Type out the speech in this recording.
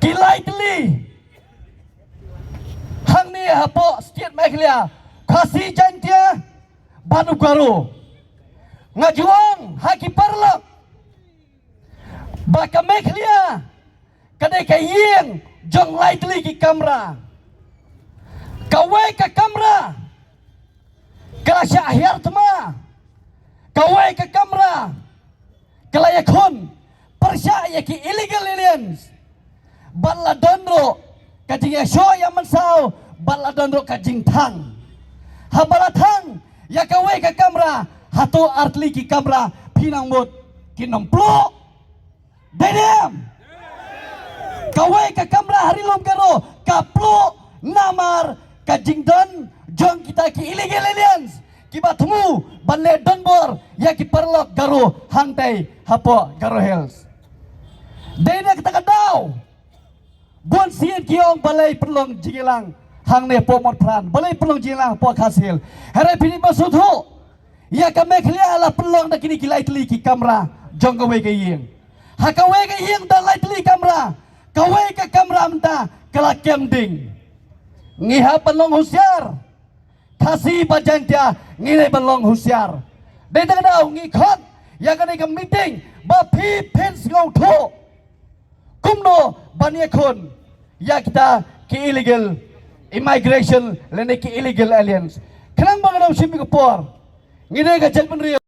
kilai teli hang ni hapo setiap Meghalaya kasi jantia banu garu ngajuang haki parlok baka Meghalaya kadai kayeng jong lai teli ki kamera kawai ka kamera kala syahyar tma kawai ka kamera kala yakun persya ki illegal aliens bala dondro kajing ya show yang mensau bala dondro kajing thang habala thang ya kawai ka kamera hato artli ki kamera pinang mut kinomplo dedem kawai ka kamera harilom karo kaplo namar kajing don jong kita ki illegal aliens kiba temu banle donbor ya ki perlok garu hangtai hapo garu hills dena kita kadau bon sien kiong balai perlong jingilang hang ne pomot pran balai perlong jingilang po hasil hare pini masudhu ya ka Meghalaya ala perlong na kini kilai teli ki kamera jong kawe ke yeng ha kawe ke yeng dan lai teli kamera kawe ke kamera menta kala kemding ngiha perlong husyar kasih bajantia ngilai perlong husyar dena kadau ngikot ya ka ke meeting ba pi pens ngau tho kumno baniakon ya kita ki illegal immigration lene ki illegal aliens kenang bang daw simi ko por ngine ka jalpan